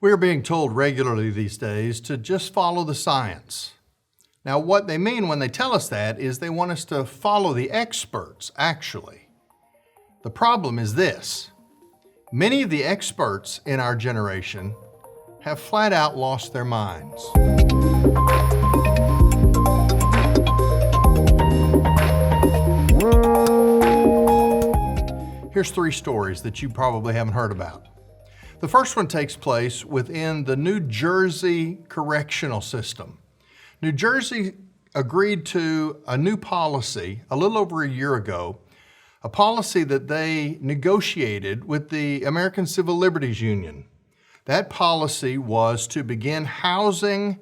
We are being told regularly these days to just follow the science. Now, what they mean when they tell us that is they want us to follow the experts, actually. The problem is this: many of the experts in our generation have flat out lost their minds. Here's 3 stories that you probably haven't heard about. The first one takes place within the New Jersey correctional system. New Jersey agreed to a new policy a little over a year ago, a policy that they negotiated with the American Civil Liberties Union. That policy was to begin housing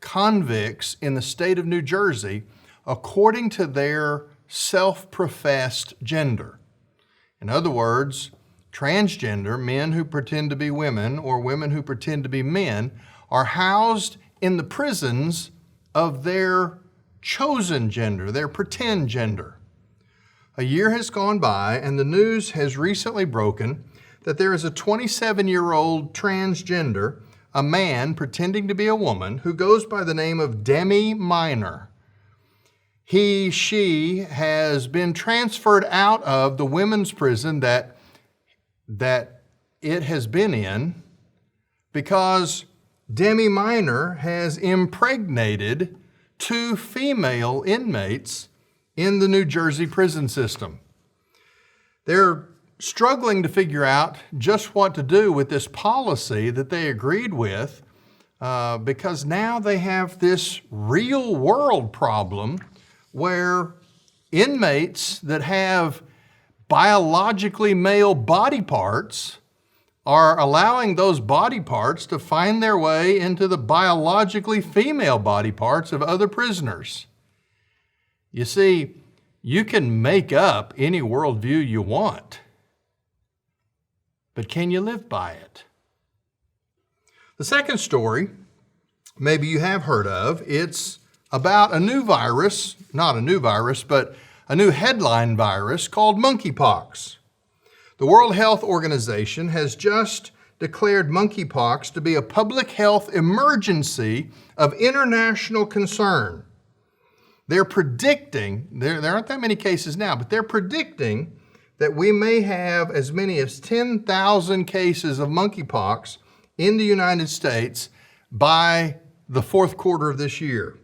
convicts in the state of New Jersey according to their self-professed gender. In other words, transgender, men who pretend to be women or women who pretend to be men, are housed in the prisons of their chosen gender, their pretend gender. A year has gone by and the news has recently broken that there is a 27-year-old transgender, a man pretending to be a woman, who goes by the name of Demi Minor. She has been transferred out of the women's prison that it has been in because Demi Minor has impregnated 2 female inmates in the New Jersey prison system. They're struggling to figure out just what to do with this policy that they agreed with because now they have this real world problem where inmates that have biologically male body parts are allowing those body parts to find their way into the biologically female body parts of other prisoners. You see, you can make up any worldview you want, but can you live by it? The second story, maybe you have heard of, it's about a new virus, not a new virus, but a new headline virus called monkeypox. The World Health Organization has just declared monkeypox to be a public health emergency of international concern. They're predicting, there aren't that many cases now, but they're predicting that we may have as many as 10,000 cases of monkeypox in the United States by the 4th quarter of this year.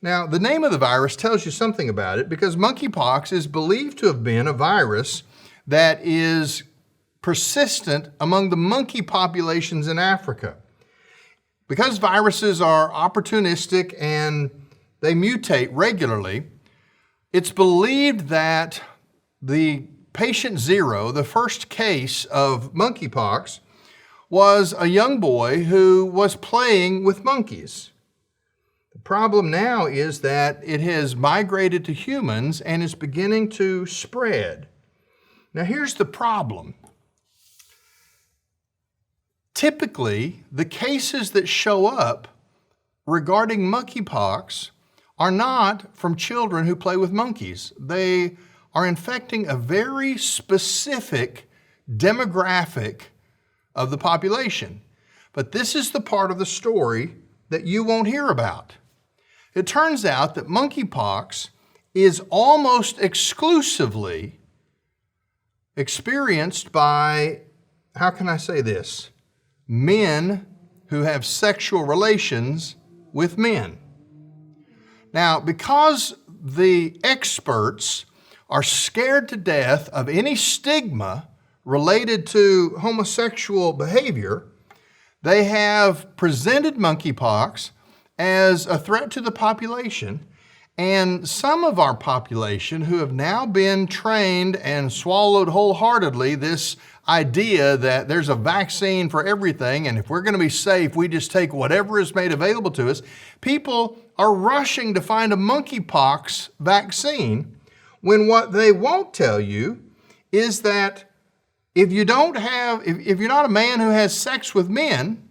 Now, the name of the virus tells you something about it because monkeypox is believed to have been a virus that is persistent among the monkey populations in Africa. Because viruses are opportunistic and they mutate regularly, it's believed that the patient 0, the first case of monkeypox, was a young boy who was playing with monkeys. The problem now is that it has migrated to humans and is beginning to spread. Now here's the problem. Typically, the cases that show up regarding monkeypox are not from children who play with monkeys. They are infecting a very specific demographic of the population. But this is the part of the story that you won't hear about. It turns out that monkeypox is almost exclusively experienced by, how can I say this, men who have sexual relations with men. Now, because the experts are scared to death of any stigma related to homosexual behavior, they have presented monkeypox as a threat to the population, and some of our population who have now been trained and swallowed wholeheartedly this idea that there's a vaccine for everything, and if we're going to be safe, we just take whatever is made available to us. People are rushing to find a monkeypox vaccine when what they won't tell you is that if you're not a man who has sex with men,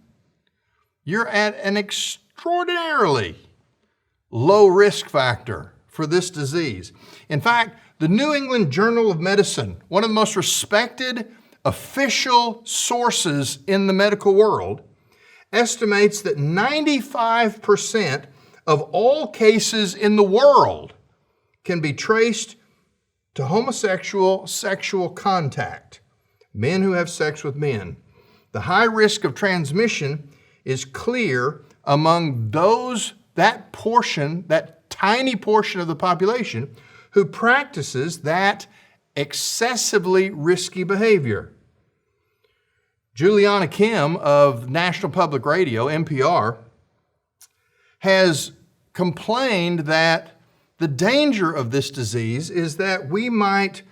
you're at an extraordinarily low risk factor for this disease. In fact, the New England Journal of Medicine, one of the most respected official sources in the medical world, estimates that 95% of all cases in the world can be traced to homosexual sexual contact, men who have sex with men. The high risk of transmission is clear among that tiny portion of the population who practices that excessively risky behavior. Juliana Kim of National Public Radio, NPR, has complained that the danger of this disease is that we might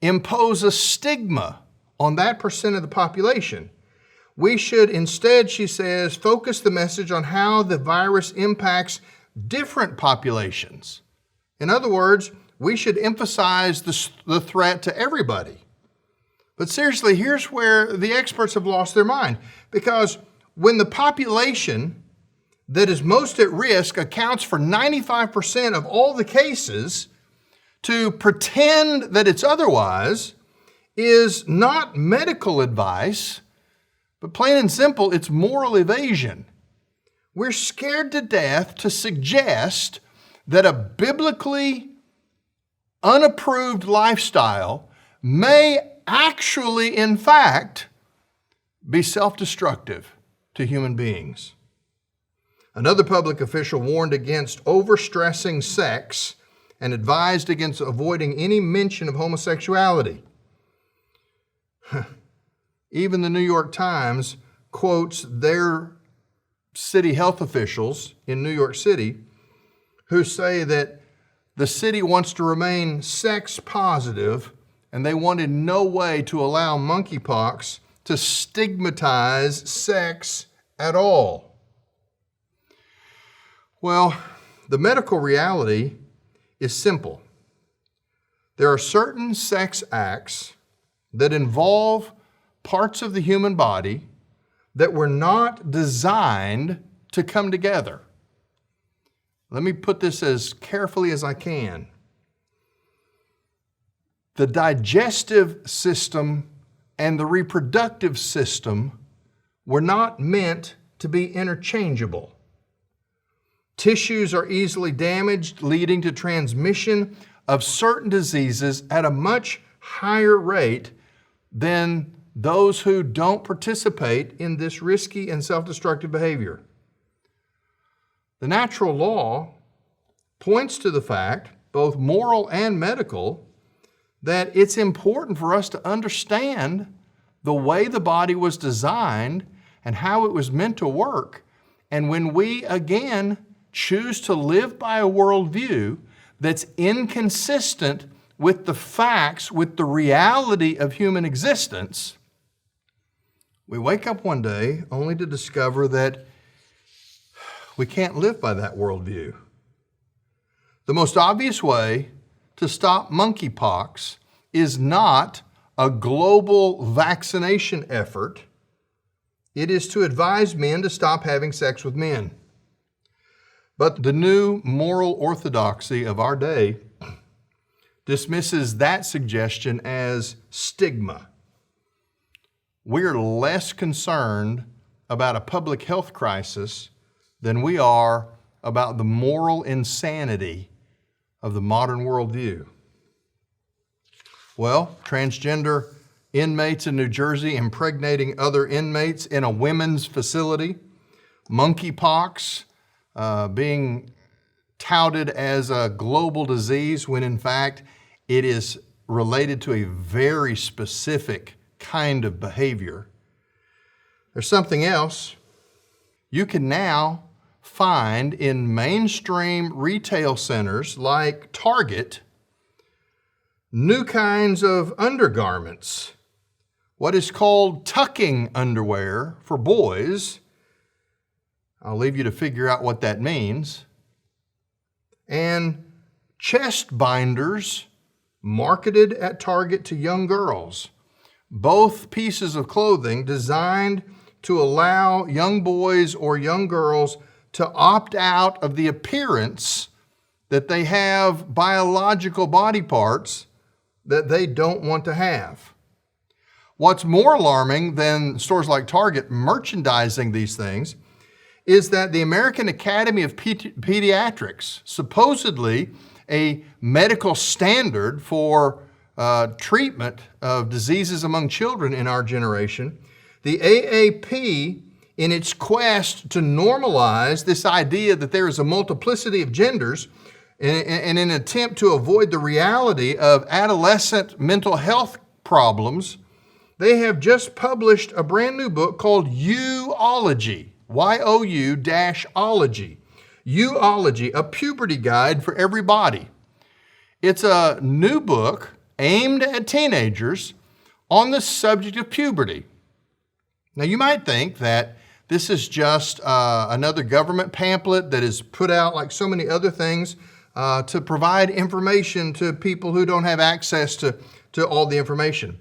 impose a stigma on that percent of the population. We should instead, she says, focus the message on how the virus impacts different populations. In other words, we should emphasize the threat to everybody. But seriously, here's where the experts have lost their mind. Because when the population that is most at risk accounts for 95% of all the cases, to pretend that it's otherwise is not medical advice, but plain and simple, it's moral evasion. We're scared to death to suggest that a biblically unapproved lifestyle may actually, in fact, be self-destructive to human beings. Another public official warned against overstressing sex and advised against avoiding any mention of homosexuality. Even the New York Times quotes their city health officials in New York City who say that the city wants to remain sex positive and they want in no way to allow monkeypox to stigmatize sex at all. Well, the medical reality is simple. There are certain sex acts that involve parts of the human body that were not designed to come together. Let me put this as carefully as I can. The digestive system and the reproductive system were not meant to be interchangeable. Tissues are easily damaged, leading to transmission of certain diseases at a much higher rate than those who don't participate in this risky and self-destructive behavior. The natural law points to the fact, both moral and medical, that it's important for us to understand the way the body was designed and how it was meant to work. And when we, again, choose to live by a worldview that's inconsistent with the facts, with the reality of human existence, we wake up one day only to discover that we can't live by that worldview. The most obvious way to stop monkeypox is not a global vaccination effort. It is to advise men to stop having sex with men. But the new moral orthodoxy of our day dismisses that suggestion as stigma. We're less concerned about a public health crisis than we are about the moral insanity of the modern worldview. Well, transgender inmates in New Jersey impregnating other inmates in a women's facility, monkeypox being touted as a global disease when in fact it is related to a very specific kind of behavior. There's something else. You can now find in mainstream retail centers like Target new kinds of undergarments, what is called tucking underwear for boys. I'll leave you to figure out what that means. And chest binders marketed at Target to young girls. Both pieces of clothing designed to allow young boys or young girls to opt out of the appearance that they have biological body parts that they don't want to have. What's more alarming than stores like Target merchandising these things is that the American Academy of Pediatrics, supposedly a medical standard for treatment of diseases among children in our generation, the AAP, in its quest to normalize this idea that there is a multiplicity of genders, in an attempt to avoid the reality of adolescent mental health problems, they have just published a brand new book called Youology, Y-O-U-ology. Youology, a puberty guide for everybody. It's a new book aimed at teenagers on the subject of puberty. Now, you might think that this is just another government pamphlet that is put out like so many other things to provide information to people who don't have access to all the information.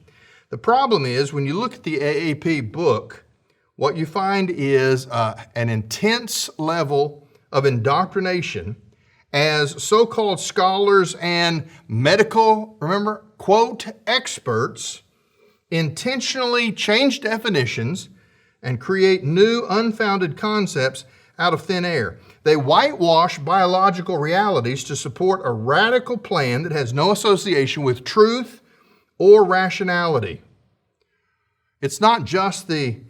The problem is, when you look at the AAP book, what you find is an intense level of indoctrination as so-called scholars and medical, remember, quote, experts intentionally change definitions and create new unfounded concepts out of thin air. They whitewash biological realities to support a radical plan that has no association with truth or rationality. It's not just the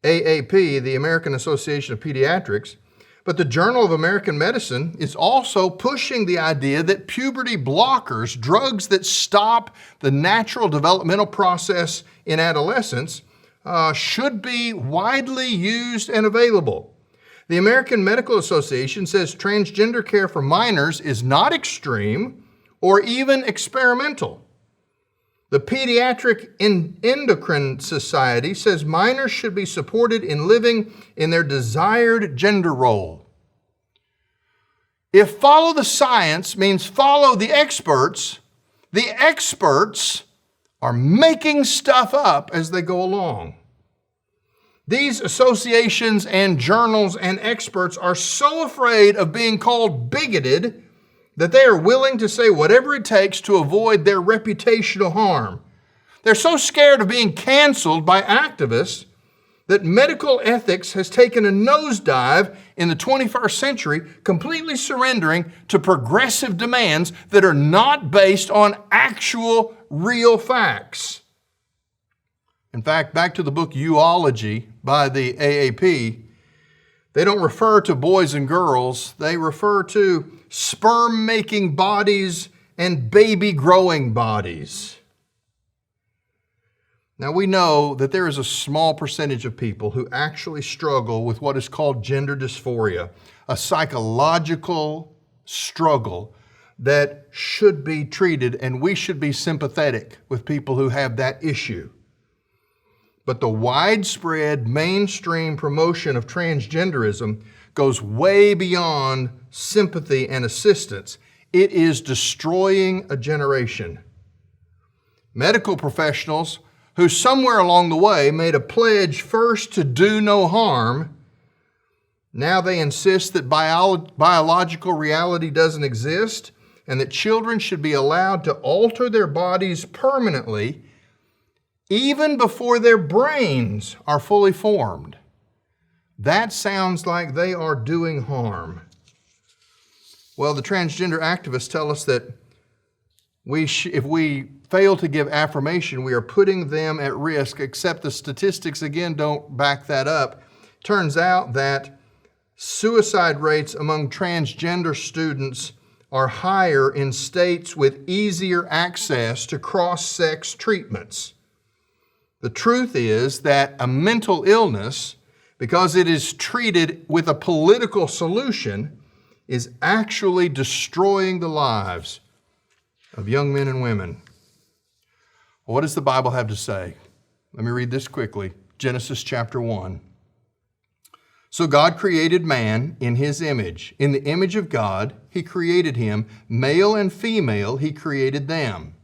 AAP, the American Association of Pediatrics, but the Journal of American Medicine is also pushing the idea that puberty blockers, drugs that stop the natural developmental process in adolescence, should be widely used and available. The American Medical Association says transgender care for minors is not extreme or even experimental. The Pediatric Endocrine Society says minors should be supported in living in their desired gender role. If follow the science means follow the experts are making stuff up as they go along. These associations and journals and experts are so afraid of being called bigoted that they are willing to say whatever it takes to avoid their reputational harm. They're so scared of being canceled by activists that medical ethics has taken a nosedive in the 21st century, completely surrendering to progressive demands that are not based on actual, real facts. In fact, back to the book Youology by the AAP, they don't refer to boys and girls. They refer to sperm-making bodies and baby-growing bodies. Now, we know that there is a small percentage of people who actually struggle with what is called gender dysphoria, a psychological struggle that should be treated, and we should be sympathetic with people who have that issue. But the widespread mainstream promotion of transgenderism goes way beyond sympathy and assistance. It is destroying a generation. Medical professionals who somewhere along the way made a pledge first to do no harm, now they insist that biological reality doesn't exist and that children should be allowed to alter their bodies permanently even before their brains are fully formed. That sounds like they are doing harm. Well, the transgender activists tell us that if we fail to give affirmation, we are putting them at risk, except the statistics, again, don't back that up. Turns out that suicide rates among transgender students are higher in states with easier access to cross-sex treatments. The truth is that a mental illness, because it is treated with a political solution, is actually destroying the lives of young men and women. Well, what does the Bible have to say? Let me read this quickly. Genesis chapter 1. So God created man in his image. In the image of God, he created him. Male and female, he created them.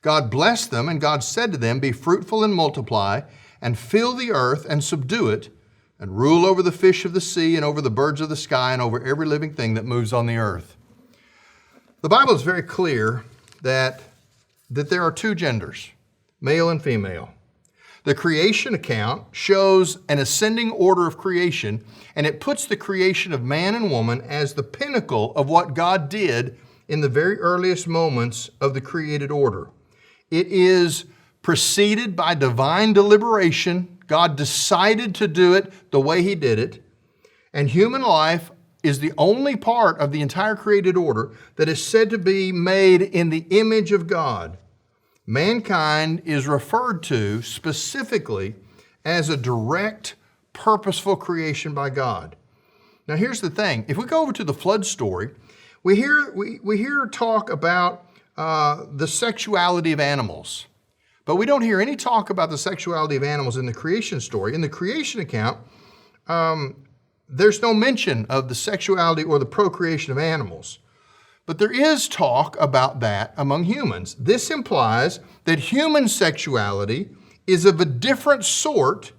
God blessed them, and God said to them, "Be fruitful and multiply, and fill the earth and subdue it, and rule over the fish of the sea, and over the birds of the sky, and over every living thing that moves on the earth." The Bible is very clear that there are two genders, male and female. The creation account shows an ascending order of creation, and it puts the creation of man and woman as the pinnacle of what God did in the very earliest moments of the created order. It is preceded by divine deliberation. God decided to do it the way He did it, and human life is the only part of the entire created order that is said to be made in the image of God. Mankind is referred to specifically as a direct, purposeful creation by God. Now here's the thing. If we go over to the flood story, we hear talk about the sexuality of animals. But we don't hear any talk about the sexuality of animals in the creation story. In the creation account, there's no mention of the sexuality or the procreation of animals. But there is talk about that among humans. This implies that human sexuality is of a different sort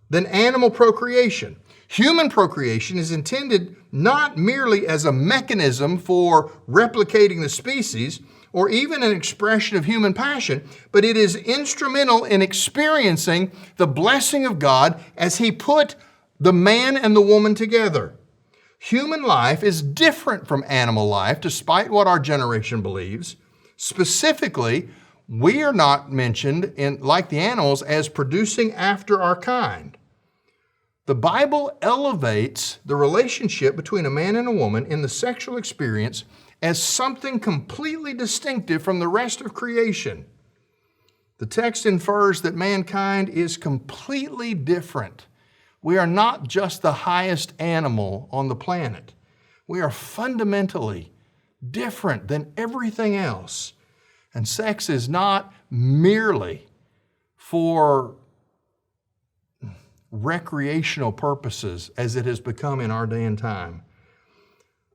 than animal procreation. Human procreation is intended not merely as a mechanism for replicating the species or even an expression of human passion, but it is instrumental in experiencing the blessing of God as He put the man and the woman together. Human life is different from animal life, despite what our generation believes. Specifically, we are not mentioned, like the animals, as producing after our kind. The Bible elevates the relationship between a man and a woman in the sexual experience as something completely distinctive from the rest of creation. The text infers that mankind is completely different. We are not just the highest animal on the planet. We are fundamentally different than everything else. And sex is not merely for recreational purposes as it has become in our day and time.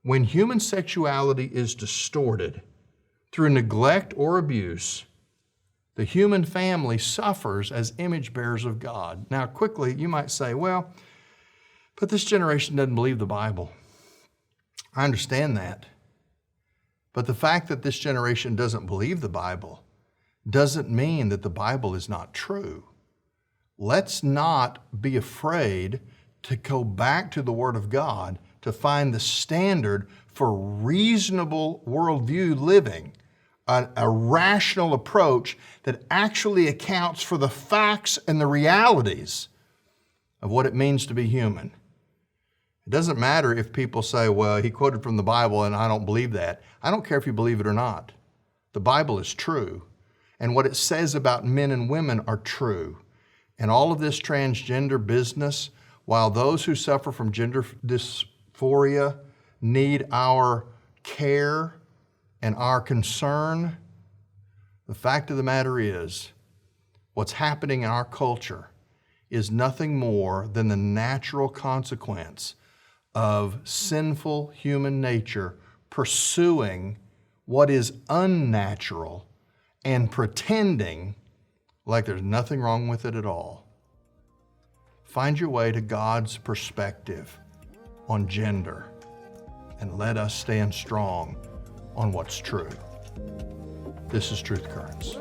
When human sexuality is distorted through neglect or abuse, the human family suffers as image bearers of God. Now, quickly, you might say, well, but this generation doesn't believe the Bible. I understand that. But the fact that this generation doesn't believe the Bible doesn't mean that the Bible is not true. Let's not be afraid to go back to the Word of God to find the standard for reasonable worldview living. A rational approach that actually accounts for the facts and the realities of what it means to be human. It doesn't matter if people say, well, he quoted from the Bible and I don't believe that. I don't care if you believe it or not. The Bible is true, and what it says about men and women are true. And all of this transgender business, while those who suffer from gender dysphoria need our care and our concern, the fact of the matter is, what's happening in our culture is nothing more than the natural consequence of sinful human nature pursuing what is unnatural and pretending like there's nothing wrong with it at all. Find your way to God's perspective on gender and let us stand strong on what's true. This is Truth Currents.